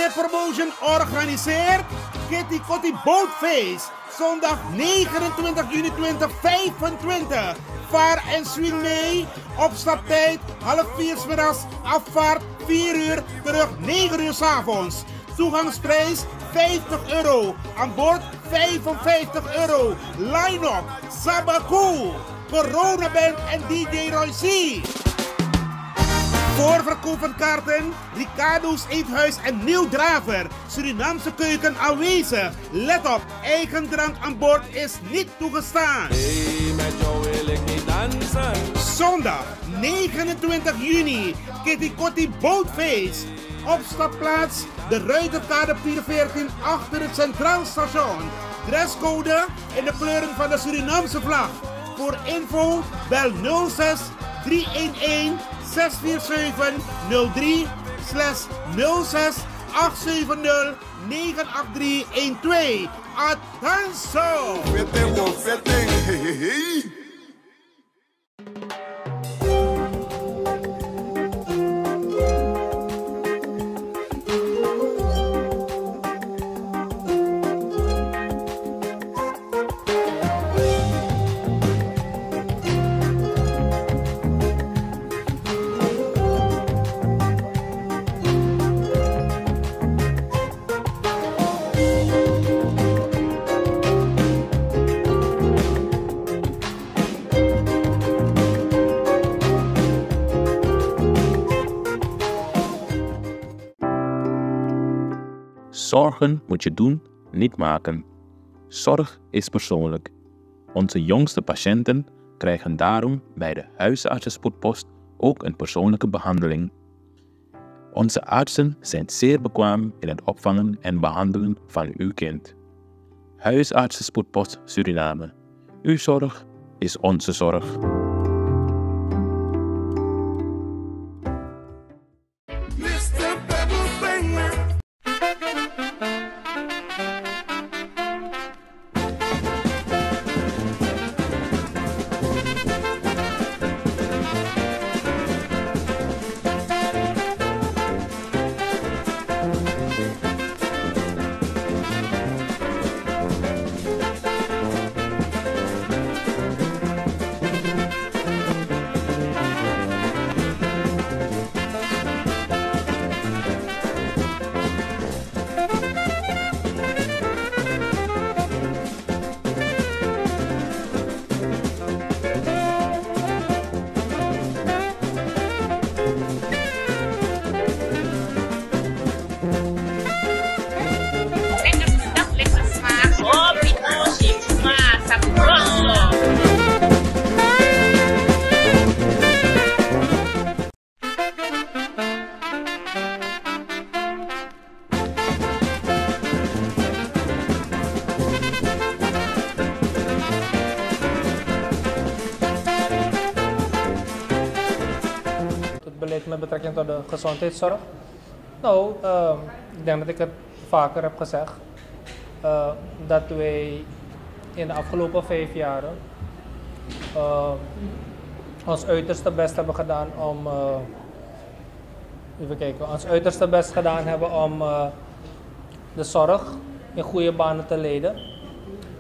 Met Promotion organiseert Kitty Kotti Boatface. Zondag 29 juni 2025. Vaar en swing mee. Opstaptijd 3:30 's middags. Afvaart 4 uur. Terug 9 uur 's avonds. Toegangsprijs €50. Aan boord €55. Line-up Sabaku, Corona Band en DJ Roy C. Voorverkoop van kaarten, Ricardo's Eethuis en Nieuw Draver. Surinaamse keuken aanwezig. Let op, eigen drank aan boord is niet toegestaan. Hey, met jou wil ik niet dansen. Zondag 29 juni, Kitty Kotti Boatface. Opstapplaats, de Ruiterkade 414 achter het Centraal Station. Dresscode in de kleuren van de Surinaamse vlag. Voor info bel 06 311 647 03 /06 870 98312. Attenzo! Zorgen moet je doen, niet maken. Zorg is persoonlijk. Onze jongste patiënten krijgen daarom bij de huisartsenspoedpost ook een persoonlijke behandeling. Onze artsen zijn zeer bekwaam in het opvangen en behandelen van uw kind. Huisartsenspoedpost Suriname. Uw zorg is onze zorg. Met betrekking tot de gezondheidszorg. Nou, ik denk dat ik het vaker heb gezegd. Dat wij in de afgelopen 5 jaren ons uiterste best hebben gedaan om ons uiterste best gedaan hebben om de zorg in goede banen te leiden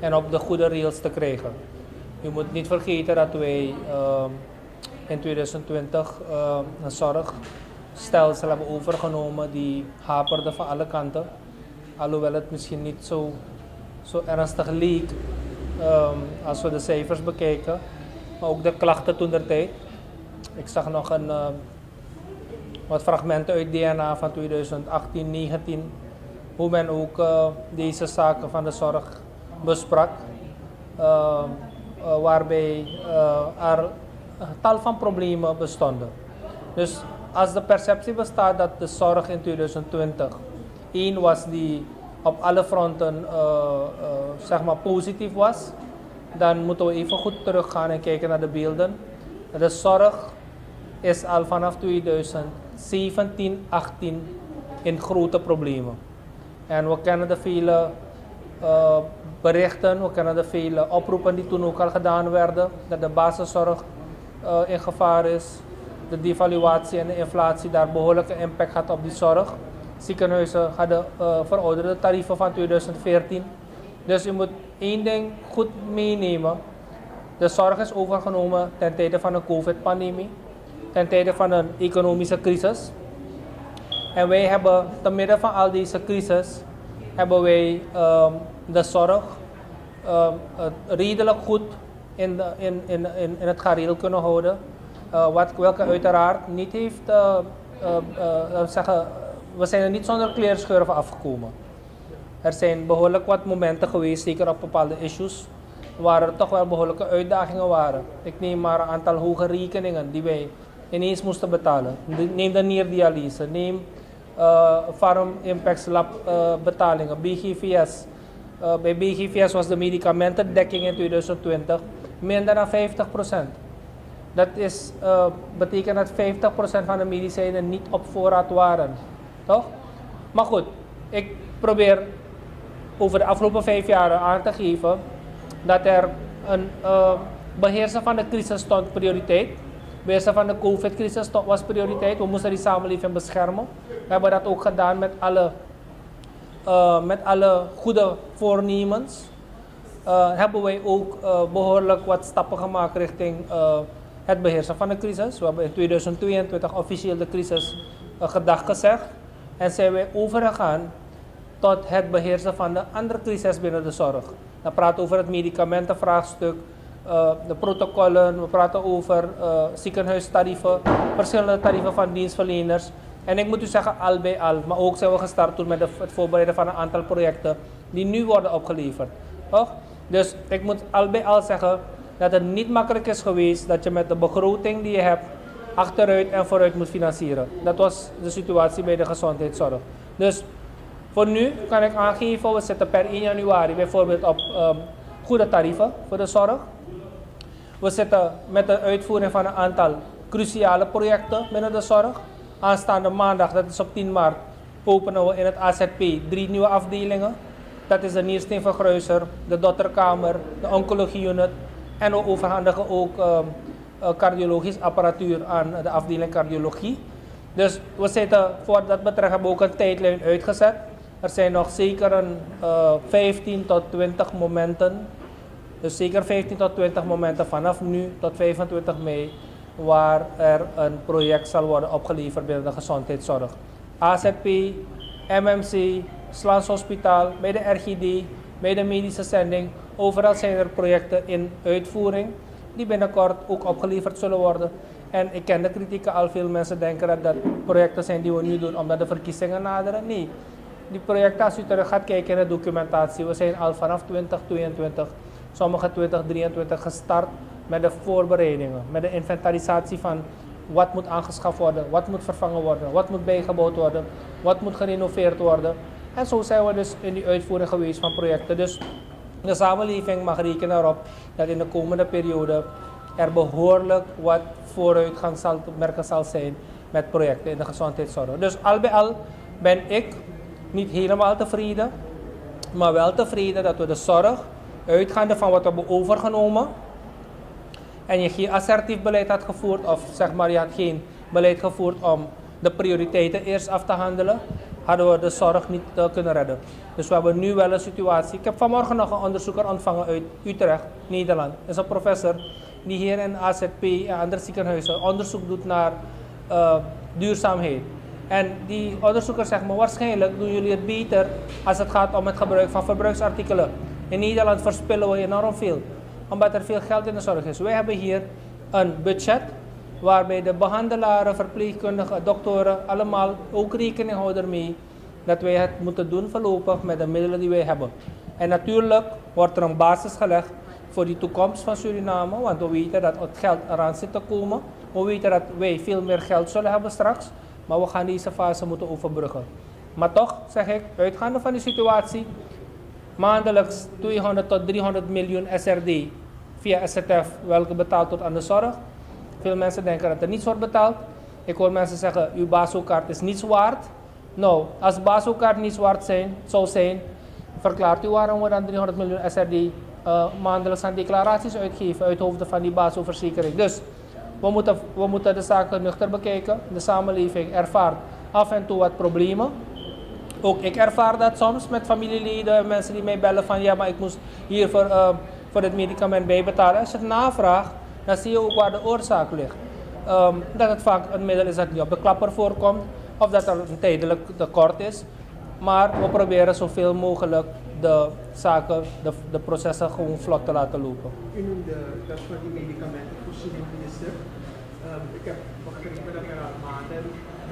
en op de goede rails te krijgen. Je moet niet vergeten dat wij in 2020 een zorgstelsel hebben overgenomen die haperde van alle kanten. Alhoewel het misschien niet zo ernstig leek als we de cijfers bekijken. Maar ook de klachten toen der tijd. Ik zag nog wat fragmenten uit DNA van 2018, 19. Hoe men ook deze zaken van de zorg besprak. Waarbij er tal van problemen bestonden. Dus als de perceptie bestaat dat de zorg in 2020 één was die op alle fronten zeg maar positief was, dan moeten we even goed teruggaan en kijken naar de beelden. De zorg is al vanaf 2017, 18 in grote problemen. En we kennen de vele berichten, we kennen de vele oproepen die toen ook al gedaan werden, dat de basiszorg in gevaar is. De devaluatie en de inflatie daar behoorlijke impact had op die zorg. ziekenhuizen hadden verouderde tarieven van 2014. Dus u moet één ding goed meenemen. De zorg is overgenomen ten tijde van de COVID-pandemie, ten tijde van een economische crisis. En wij hebben, te midden van al deze crisis, hebben wij de zorg redelijk goed in het gareel kunnen houden. Welke uiteraard niet heeft, we zijn er niet zonder kleerscheuren afgekomen. Er zijn behoorlijk wat momenten geweest, zeker op bepaalde issues, waar er toch wel behoorlijke uitdagingen waren. Ik neem maar een aantal hoge rekeningen die wij ineens moesten betalen. Neem de nierdialyse, neem Farm Impacts Lab betalingen, BGVS. Bij BGVS was de medicamentendekking in 2020 minder dan 50%. Dat betekent dat 50% van de medicijnen niet op voorraad waren. Toch? Maar goed, ik probeer over de afgelopen 5 jaar aan te geven dat er een beheersen van de crisis stond prioriteit. Beheersen van de COVID-crisis was prioriteit. We moesten die samenleving beschermen. We hebben dat ook gedaan met alle goede voornemens. Hebben wij ook behoorlijk wat stappen gemaakt richting het beheersen van de crisis. We hebben in 2022 officieel de crisis gedag gezegd. En zijn wij overgegaan tot het beheersen van de andere crisis binnen de zorg. We praten over het medicamentenvraagstuk, de protocollen, we praten over ziekenhuistarieven, verschillende tarieven van dienstverleners. En ik moet u zeggen, al bij al, maar ook zijn we gestart toen met het voorbereiden van een aantal projecten die nu worden opgeleverd. Toch? Dus ik moet al bij al zeggen dat het niet makkelijk is geweest dat je met de begroting die je hebt achteruit en vooruit moet financieren. Dat was de situatie bij de gezondheidszorg. Dus voor nu kan ik aangeven, we zitten per 1 januari bijvoorbeeld op goede tarieven voor de zorg. We zitten met de uitvoering van een aantal cruciale projecten binnen de zorg. Aanstaande maandag, dat is op 10 maart, openen we in het AZP 3 nieuwe afdelingen. Dat is de niersteenvergruiser, de dotterkamer, de oncologie-unit. En we overhandigen ook cardiologisch apparatuur aan de afdeling cardiologie. Dus we zitten, voor dat betreft hebben we ook een tijdlijn uitgezet. Er zijn nog zeker een 15 tot 20 momenten. Dus zeker 15 tot 20 momenten vanaf nu tot 25 mei. Waar er een project zal worden opgeleverd binnen de gezondheidszorg. AZP, MMC, Slans Hospitaal, bij de RGD, bij de medische zending. Overal zijn er projecten in uitvoering die binnenkort ook opgeleverd zullen worden. En ik ken de kritieken al, veel mensen denken dat dat projecten zijn die we nu doen omdat de verkiezingen naderen. Nee, die projecten, als u terug gaat kijken in de documentatie, we zijn al vanaf 2022, sommige 2023 gestart met de voorbereidingen, met de inventarisatie van wat moet aangeschaft worden, wat moet vervangen worden, wat moet bijgebouwd worden, wat moet gerenoveerd worden. En zo zijn we dus in die uitvoering geweest van projecten. Dus de samenleving mag rekenen erop dat in de komende periode er behoorlijk wat vooruitgang zal te merken zal zijn met projecten in de gezondheidszorg. Dus al bij al ben ik niet helemaal tevreden, maar wel tevreden dat we de zorg, uitgaande van wat we hebben overgenomen, en je geen assertief beleid had gevoerd, of zeg maar je had geen beleid gevoerd om de prioriteiten eerst af te handelen, hadden we de zorg niet kunnen redden. Dus we hebben nu wel een situatie. Ik heb vanmorgen nog een onderzoeker ontvangen uit Utrecht, Nederland. Dat is een professor die hier in AZP en andere ziekenhuizen onderzoek doet naar duurzaamheid. En die onderzoeker zegt me, waarschijnlijk doen jullie het beter als het gaat om het gebruik van verbruiksartikelen. In Nederland verspillen we enorm veel, omdat er veel geld in de zorg is. Wij hebben hier een budget waarbij de behandelaren, verpleegkundigen, doktoren allemaal ook rekening houden ermee dat wij het moeten doen voorlopig met de middelen die wij hebben. En natuurlijk wordt er een basis gelegd voor die toekomst van Suriname, want we weten dat het geld eraan zit te komen. We weten dat wij veel meer geld zullen hebben straks, maar we gaan deze fase moeten overbruggen. Maar toch, zeg ik, uitgaande van die situatie, maandelijks 200 tot 300 miljoen SRD via SZF, welke betaald wordt aan de zorg. Veel mensen denken dat er niets wordt betaald. Ik hoor mensen zeggen, uw BASO-kaart is niets waard. Nou, als BASO-kaart niets waard zou zijn, verklaart u waarom we dan 300 miljoen SRD maandelijks aan declaraties uitgeven uit hoofde van die BASO-verzekering. Dus we moeten de zaken nuchter bekijken. De samenleving ervaart af en toe wat problemen. Ook ik ervaar dat soms met familieleden, mensen die mij bellen van ja, maar ik moest hier voor het medicament bijbetalen. Als je het navraagt, dan zie je ook waar de oorzaak ligt. Dat het vaak een middel is dat niet op de klapper voorkomt of dat er een tijdelijk tekort is. Maar we proberen zoveel mogelijk de zaken, de processen gewoon vlot te laten lopen. U noemde dat van die medicamentenvoorziening, minister. Ik heb begrepen dat er al maanden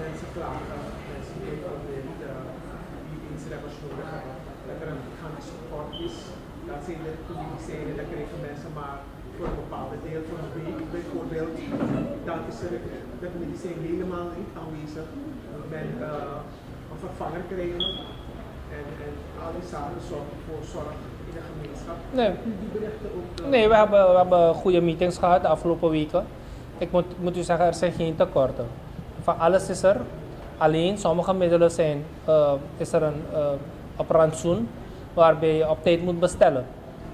mensen klagen, mensen die die dienstrebbers nodig hebben, dat er een gangsport is. Dat zijn de medicijnen, dat krijgen mensen maar voor een bepaalde deel van een week bijvoorbeeld. Dan is er dat medicijn helemaal niet aanwezig. Men een vervanger krijgen. En al die zaken zorgen voor zorg in de gemeenschap. Nee, Die berichten ook. nee we hebben goede meetings gehad de afgelopen weken. Ik moet u zeggen, er zijn geen tekorten. Van alles is er. Alleen sommige middelen zijn, is er een op rantsoen waarbij je op tijd moet bestellen.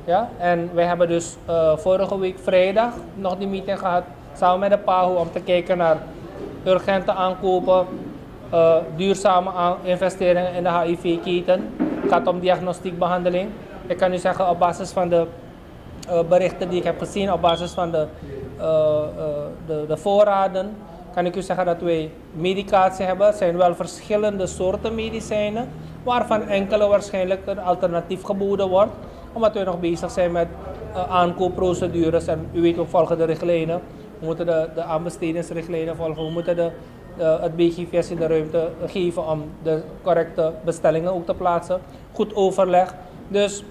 Ja? En wij hebben dus vorige week vrijdag nog die meeting gehad samen met de PAHO om te kijken naar urgente aankopen, duurzame investeringen in de HIV-keten. Het gaat om diagnostiekbehandeling. Ik kan u zeggen op basis van de berichten die ik heb gezien, op basis van de voorraden, kan ik u zeggen dat wij medicatie hebben. Het zijn wel verschillende soorten medicijnen, waarvan enkele waarschijnlijk een alternatief geboden wordt, omdat we nog bezig zijn met aankoopprocedures. En u weet, we volgen de richtlijnen. We moeten de aanbestedingsrichtlijnen volgen. We moeten het BGVS in de ruimte geven om de correcte bestellingen ook te plaatsen. Goed overleg. Dus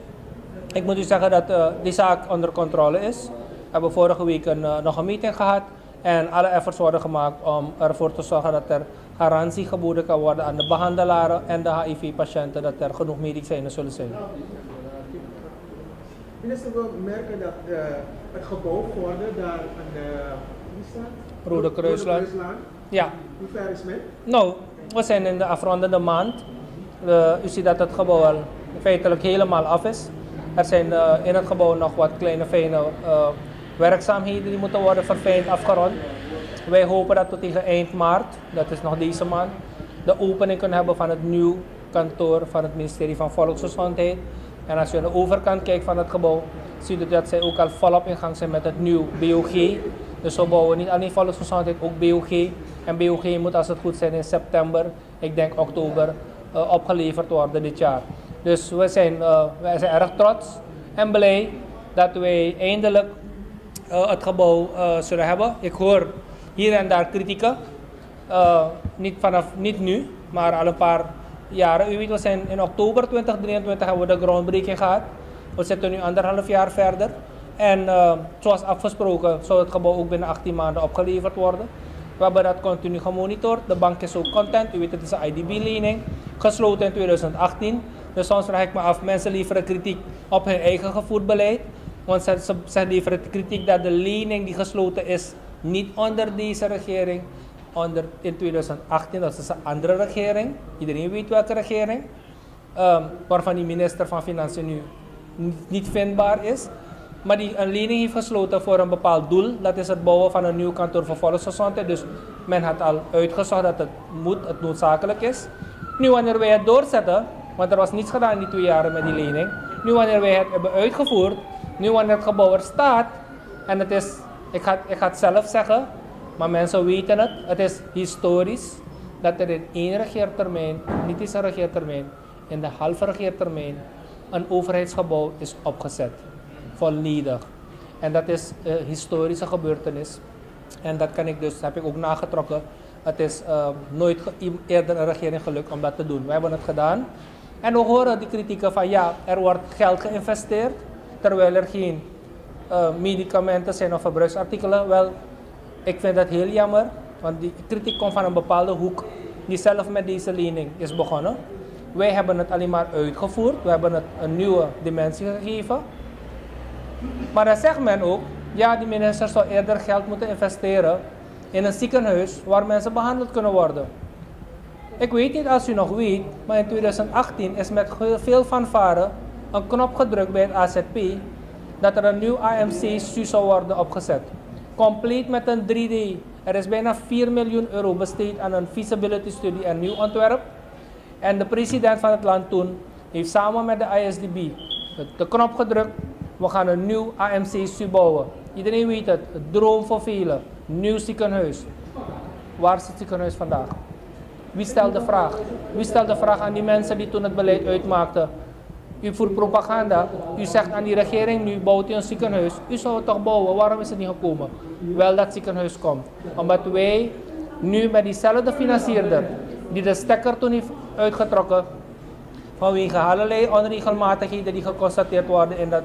ik moet u zeggen dat die zaak onder controle is. We hebben vorige week nog een meeting gehad. En alle efforts worden gemaakt om ervoor te zorgen dat er garantie geboden kan worden aan de behandelaren en de HIV-patiënten dat er genoeg medicijnen zullen zijn. Minister, we merken dat het gebouw Vorden daar aan de Rode Kruislaan. Ja. Hoe ver is men? Nou, we zijn in de afrondende maand. U ziet dat het gebouw al feitelijk helemaal af is. Er zijn in het gebouw nog wat kleine fijne werkzaamheden die moeten worden verfijnd afgerond. Wij hopen dat we tegen eind maart, dat is nog deze maand, de opening kunnen hebben van het nieuw kantoor van het ministerie van Volksgezondheid. En als je aan de overkant kijkt van het gebouw, ziet u dat zij ook al volop in gang zijn met het nieuw BOG. Dus we bouwen niet alleen Volksgezondheid, ook BOG. En BOG moet als het goed zijn in september, ik denk oktober, opgeleverd worden dit jaar. Dus wij zijn erg trots en blij dat wij eindelijk het gebouw zullen hebben. Ik hoor hier en daar kritieken. Niet nu, maar al een paar jaren. U weet, we zijn in oktober 2023 hebben we de groundbreaking gehad. We zitten nu 1,5 jaar verder. En zoals afgesproken zou het gebouw ook binnen 18 maanden opgeleverd worden. We hebben dat continu gemonitord. De bank is ook content. U weet, het is een IDB-lening. Gesloten in 2018. Dus soms vraag ik me af, mensen leveren kritiek op hun eigen gevoerd beleid. Want ze leveren kritiek dat de lening die gesloten is, niet onder deze regering, in 2018, dat is een andere regering. Iedereen weet welke regering. Waarvan die minister van Financiën nu niet vindbaar is. Maar die een lening heeft gesloten voor een bepaald doel. Dat is het bouwen van een nieuw kantoor voor Volksgezondheid. Dus men had al uitgezocht dat het noodzakelijk is. Nu wanneer wij het doorzetten, want er was niets gedaan in die 2 jaren met die lening. Nu wanneer wij het hebben uitgevoerd, nu wanneer het gebouw er staat, en het is, ik ga het zelf zeggen, maar mensen weten het, het is historisch dat er in 1 regeertermijn, niet eens een regeertermijn, in de halve regeertermijn, een overheidsgebouw is opgezet. Volledig. En dat is een historische gebeurtenis. En dat heb ik ook nagetrokken. Het is nooit eerder een regering gelukt om dat te doen. We hebben het gedaan. En we horen die kritieken van ja, er wordt geld geïnvesteerd, terwijl er geen medicamenten zijn of verbruiksartikelen. Wel, ik vind dat heel jammer, want die kritiek komt van een bepaalde hoek die zelf met deze lening is begonnen. Wij hebben het alleen maar uitgevoerd, we hebben het een nieuwe dimensie gegeven. Maar dan zegt men ook, ja, die minister zou eerder geld moeten investeren in een ziekenhuis waar mensen behandeld kunnen worden. Ik weet niet als u nog weet, maar in 2018 is met veel fanfare een knop gedrukt bij het AZP dat er een nieuw AMC-SU zou worden opgezet. Compleet met een 3D. Er is bijna €4 miljoen besteed aan een feasibility study en nieuw ontwerp. En de president van het land toen heeft samen met de ISDB de knop gedrukt. We gaan een nieuw AMC bouwen. Iedereen weet het, het droom voor velen. Nieuw ziekenhuis. Waar is het ziekenhuis vandaag? Wie stelt de vraag? Wie stelt de vraag aan die mensen die toen het beleid uitmaakten? U voert propaganda. U zegt aan die regering nu, bouwt u een ziekenhuis. U zou het toch bouwen, waarom is het niet gekomen? Wel dat ziekenhuis komt. Omdat wij nu met diezelfde financierder, die de stekker toen heeft uitgetrokken, vanwege allerlei onregelmatigheden die geconstateerd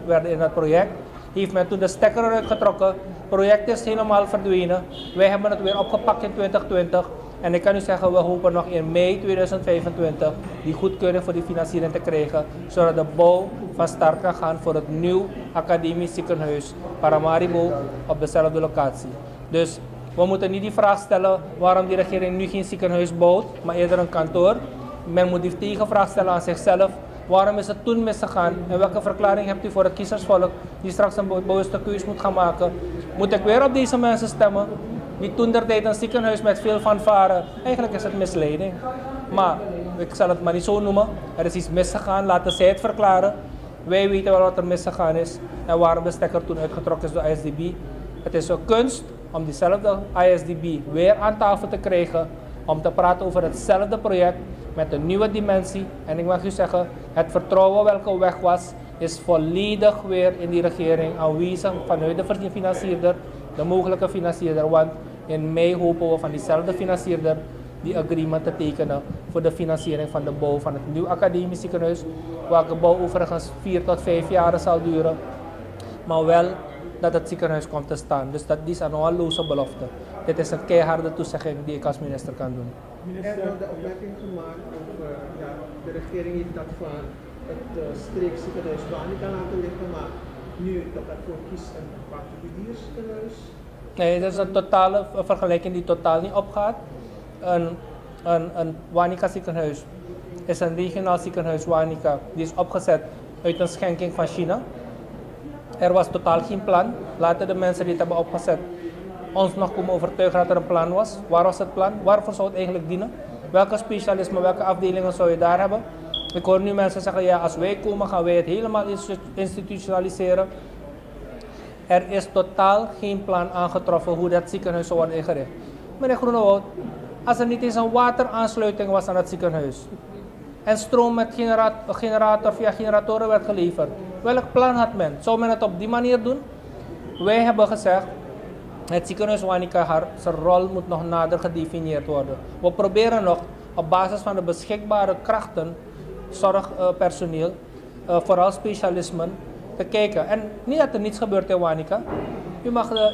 werden in dat project, heeft men toen de stekker eruit getrokken. Het project is helemaal verdwenen. Wij hebben het weer opgepakt in 2020. En ik kan u zeggen, we hopen nog in mei 2025 die goedkeuring voor die financiering te krijgen, zodat de bouw van start kan gaan voor het nieuw academisch ziekenhuis Paramaribo op dezelfde locatie. Dus we moeten niet die vraag stellen waarom die regering nu geen ziekenhuis bouwt, maar eerder een kantoor. Men moet die tegenvraag stellen aan zichzelf. Waarom is het toen misgegaan? En welke verklaring hebt u voor het kiezersvolk die straks een bewuste keus moet gaan maken? Moet ik weer op deze mensen stemmen? Die toen der tijd een ziekenhuis met veel fanfare. Eigenlijk is het misleiding. Maar ik zal het maar niet zo noemen. Er is iets misgegaan, laten zij het verklaren. Wij weten wel wat er misgegaan is en waarom de stekker toen uitgetrokken is door ISDB. Het is een kunst om diezelfde ISDB weer aan tafel te krijgen. Om te praten over hetzelfde project met een nieuwe dimensie. En ik mag u zeggen, het vertrouwen welke weg was, is volledig weer in die regering aanwezig vanuit de financierder, de mogelijke financierder. Want in mei hopen we van diezelfde financierder die agreement te tekenen voor de financiering van de bouw van het nieuw academisch ziekenhuis. Welke bouw overigens 4 tot 5 jaar zal duren. Maar wel dat het ziekenhuis komt te staan. Dus dat is een onloze belofte. Dit is een keiharde toezegging die ik als minister kan doen. Er wordt de opmerking gemaakt over, de regering heeft dat van het streekziekenhuis Wanica laten liggen, maar nu dat ervoor kiest een particulier ziekenhuis. Nee, dat is een totale vergelijking die totaal niet opgaat. Een Wanica ziekenhuis is een regionaal ziekenhuis Wanica. Die is opgezet uit een schenking van China. Er was totaal geen plan. Laten de mensen die het hebben opgezet ons nog komen overtuigen dat er een plan was. Waar was het plan? Waarvoor zou het eigenlijk dienen? Welke specialismen, welke afdelingen zou je daar hebben? Ik hoor nu mensen zeggen, ja, als wij komen gaan wij het helemaal institutionaliseren. Er is totaal geen plan aangetroffen hoe dat ziekenhuis zou worden ingericht. Meneer Groenewoud, als er niet eens een wateraansluiting was aan het ziekenhuis en stroom met generator via generatoren werd geleverd, welk plan had men? Zou men het op die manier doen? Wij hebben gezegd, het ziekenhuis Wanica, zijn rol moet nog nader gedefinieerd worden. We proberen nog op basis van de beschikbare krachten, zorgpersoneel, vooral specialismen, te kijken. En niet dat er niets gebeurt in Wanica. U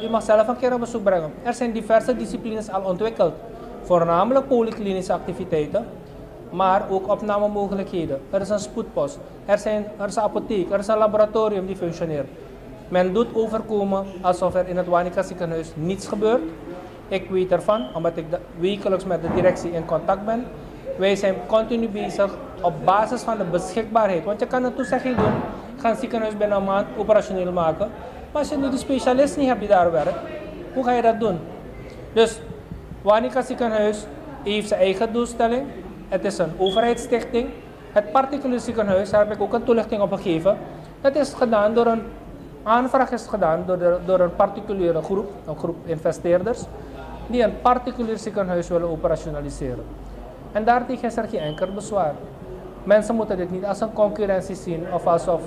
mag zelf een keer op bezoek brengen. Er zijn diverse disciplines al ontwikkeld. Voornamelijk polyklinische activiteiten, maar ook opnamemogelijkheden. Er is een spoedpost, er is een apotheek, er is een laboratorium die functioneert. Men doet overkomen alsof er in het Wanica ziekenhuis niets gebeurt. Ik weet ervan, omdat ik wekelijks met de directie in contact ben. Wij zijn continu bezig op basis van de beschikbaarheid. Want je kan een toezegging doen, ga een ziekenhuis binnen een maand operationeel maken. Maar als je nu de specialist niet hebt die daar werkt, hoe ga je dat doen? Dus Wanica ziekenhuis heeft zijn eigen doelstelling. Het is een overheidsstichting. Het particulier ziekenhuis, daar heb ik ook een toelichting op gegeven. Dat is gedaan door een aanvraag is gedaan door een particuliere groep, een groep investeerders, die een particulier ziekenhuis willen operationaliseren. En daartegen is er geen enkel bezwaar. Mensen moeten dit niet als een concurrentie zien of alsof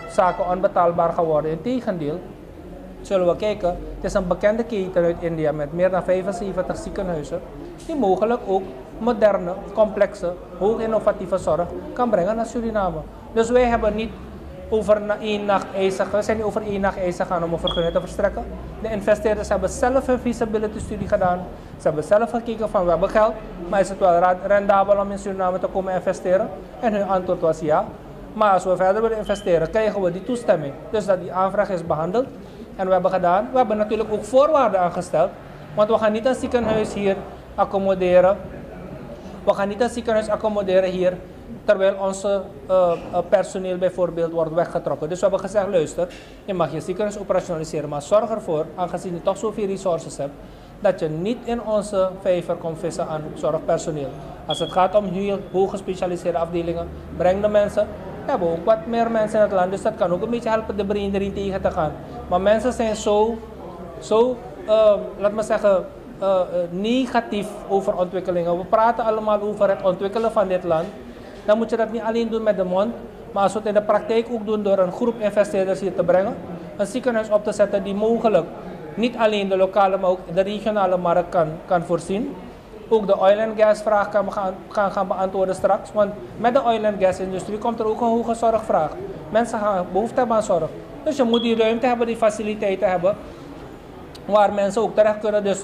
zaken onbetaalbaar gaan worden. Integendeel, zullen we kijken, het is een bekende keten uit India met meer dan 75 ziekenhuizen, die mogelijk ook moderne, complexe, hoog innovatieve zorg kan brengen naar Suriname. Dus wij hebben niet over één nacht eisen, we zijn niet over één nacht eisen gaan om een vergunning te verstrekken. De investeerders hebben zelf een feasibility studie gedaan. Ze hebben zelf gekeken van we hebben geld, maar is het wel rendabel om in Suriname te komen investeren? En hun antwoord was ja. Maar als we verder willen investeren, krijgen we die toestemming. Dus dat die aanvraag is behandeld. En we hebben natuurlijk ook voorwaarden aangesteld. Want we gaan niet een ziekenhuis hier accommoderen. We gaan niet een ziekenhuis accommoderen hier, terwijl onze personeel bijvoorbeeld wordt weggetrokken. Dus we hebben gezegd, luister, je mag je ziekenhuis operationaliseren, maar zorg ervoor, aangezien je toch zoveel resources hebt, dat je niet in onze vijver komt vissen aan zorgpersoneel. Als het gaat om heel hoog gespecialiseerde afdelingen, breng de mensen. We hebben ook wat meer mensen in het land, dus dat kan ook een beetje helpen de brein erin tegen te gaan. Maar mensen zijn laat me zeggen, negatief over ontwikkelingen. We praten allemaal over het ontwikkelen van dit land. Dan moet je dat niet alleen doen met de mond, maar als we het in de praktijk ook doen door een groep investeerders hier te brengen, een ziekenhuis op te zetten die mogelijk niet alleen de lokale, maar ook de regionale markt kan voorzien. Ook de oil and gas vraag kan gaan beantwoorden straks. Want met de oil and gas industrie komt er ook een hoge zorgvraag. Mensen gaan behoefte hebben aan zorg. Dus je moet die ruimte hebben, die faciliteiten hebben, waar mensen ook terecht kunnen. Dus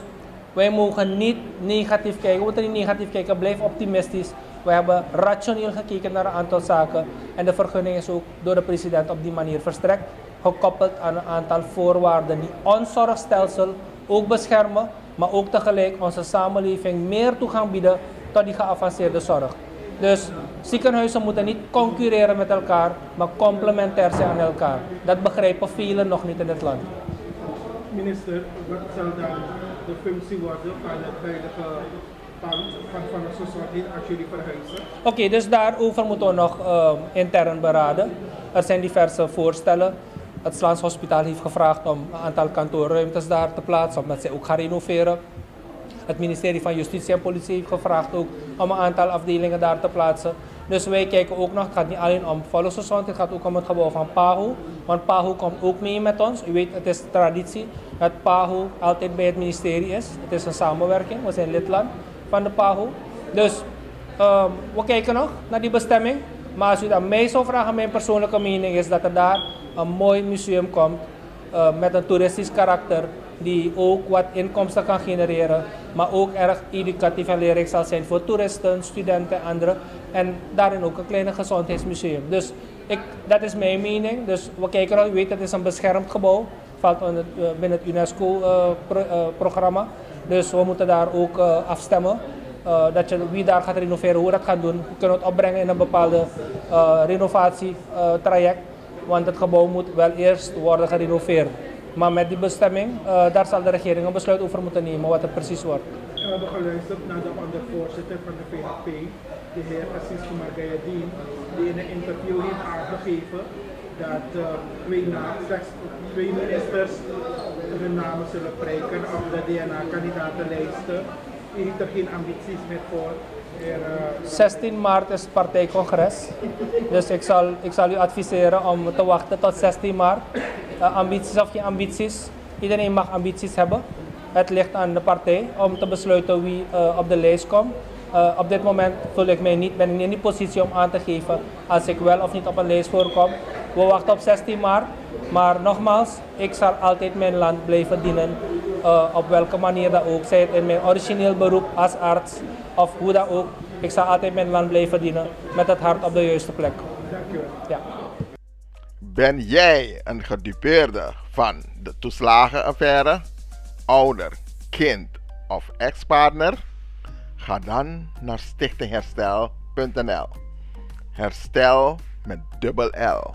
wij mogen niet negatief kijken. We moeten niet negatief kijken, blijf optimistisch. We hebben rationeel gekeken naar een aantal zaken. En de vergunning is ook door de president op die manier verstrekt. Gekoppeld aan een aantal voorwaarden die ons zorgstelsel ook beschermen, maar ook tegelijk onze samenleving meer toegang bieden tot die geavanceerde zorg. Dus ziekenhuizen moeten niet concurreren met elkaar, maar complementair zijn aan elkaar. Dat begrijpen velen nog niet in het land. Minister, wat zal dan de functie worden van het huidige van de sociëteit als jullie verhuizen? Oké, dus daarover moeten we nog intern beraden. Er zijn diverse voorstellen. Het Slaans Hospitaal heeft gevraagd om een aantal kantoorruimtes daar te plaatsen, omdat zij ook gaan renoveren. Het ministerie van Justitie en Politie heeft gevraagd ook om een aantal afdelingen daar te plaatsen. Dus wij kijken ook nog, het gaat niet alleen om volksgezondheid, het gaat ook om het gebouw van PAHO. Want PAHO komt ook mee met ons. U weet, het is traditie dat PAHO altijd bij het ministerie is. Het is een samenwerking, we zijn lidland van de PAHO. Dus we kijken nog naar die bestemming. Maar als u aan mij zou vragen, mijn persoonlijke mening is dat er daar een mooi museum komt met een toeristisch karakter die ook wat inkomsten kan genereren, maar ook erg educatief en leerrijk zal zijn voor toeristen, studenten en anderen. En daarin ook een kleine gezondheidsmuseum. Dus dat is mijn mening. Dus we kijken al, u weet, het is een beschermd gebouw, valt binnen het UNESCO-programma. Dus we moeten daar ook afstemmen. Wie daar gaat renoveren, hoe dat gaat doen. We kunnen het opbrengen in een bepaalde renovatietraject. Want het gebouw moet wel eerst worden gerenoveerd. Maar met die bestemming, daar zal de regering een besluit over moeten nemen wat het precies wordt. We hebben geluisterd naar de ondervoorzitter van de VHP, de heer Assis Margayadien, die in een interview heeft aangegeven dat slechts twee ministers hun namen zullen prijken op de DNA-kandidatenlijsten. U heeft er geen ambities meer voor. 16 maart is het partijcongres. Dus ik zal u adviseren om te wachten tot 16 maart. Ambities of geen ambities. Iedereen mag ambities hebben. Het ligt aan de partij om te besluiten wie op de lijst komt. Op dit moment ben ik niet in die positie om aan te geven als ik wel of niet op een lijst voorkom. We wachten op 16 maart. Maar nogmaals, ik zal altijd mijn land blijven dienen. Op welke manier dat ook. Zij het in mijn origineel beroep als arts of hoe dat ook. Ik zal altijd mijn land blijven dienen met het hart op de juiste plek. Dank u wel. Ja. Ben jij een gedupeerde van de toeslagenaffaire, ouder, kind of ex-partner? Ga dan naar stichtingherstel.nl. Herstel met dubbel L.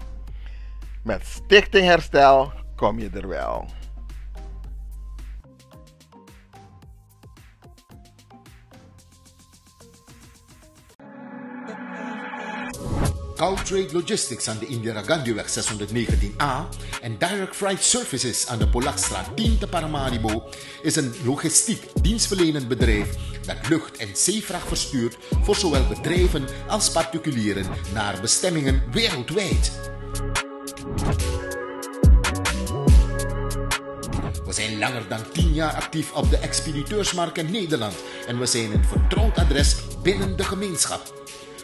Met Stichting Herstel kom je er wel. Gautrade Logistics aan de Indira Gandhiweg 619A en Direct Freight Services aan de Polakstraat 10 te Paramaribo is een logistiek dienstverlenend bedrijf dat lucht- en zeevracht verstuurt voor zowel bedrijven als particulieren naar bestemmingen wereldwijd. We zijn langer dan 10 jaar actief op de expediteursmarkt in Nederland en we zijn een vertrouwd adres binnen de gemeenschap.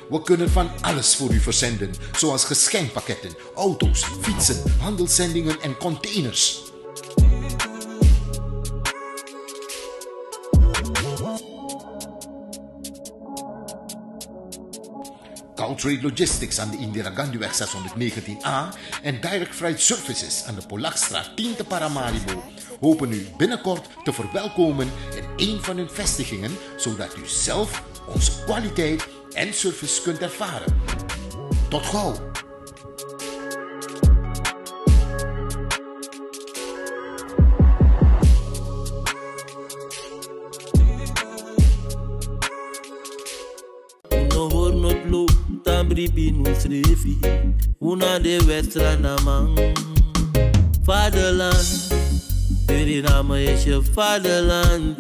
We kunnen van alles voor u verzenden, zoals geschenkpakketten, auto's, fietsen, handelszendingen en containers. Gautrade Logistics aan de Indira Gandhiweg 619A en Direct Freight Services aan de Polakstraat 10 te Paramaribo hopen u binnenkort te verwelkomen in een van hun vestigingen, zodat u zelf onze kwaliteit en service kunt ervaren. Tot gauw! not loop, dan bribi nu schreefie. Una de wedstrijd na man. Vaderland, jullie namen is je vaderland.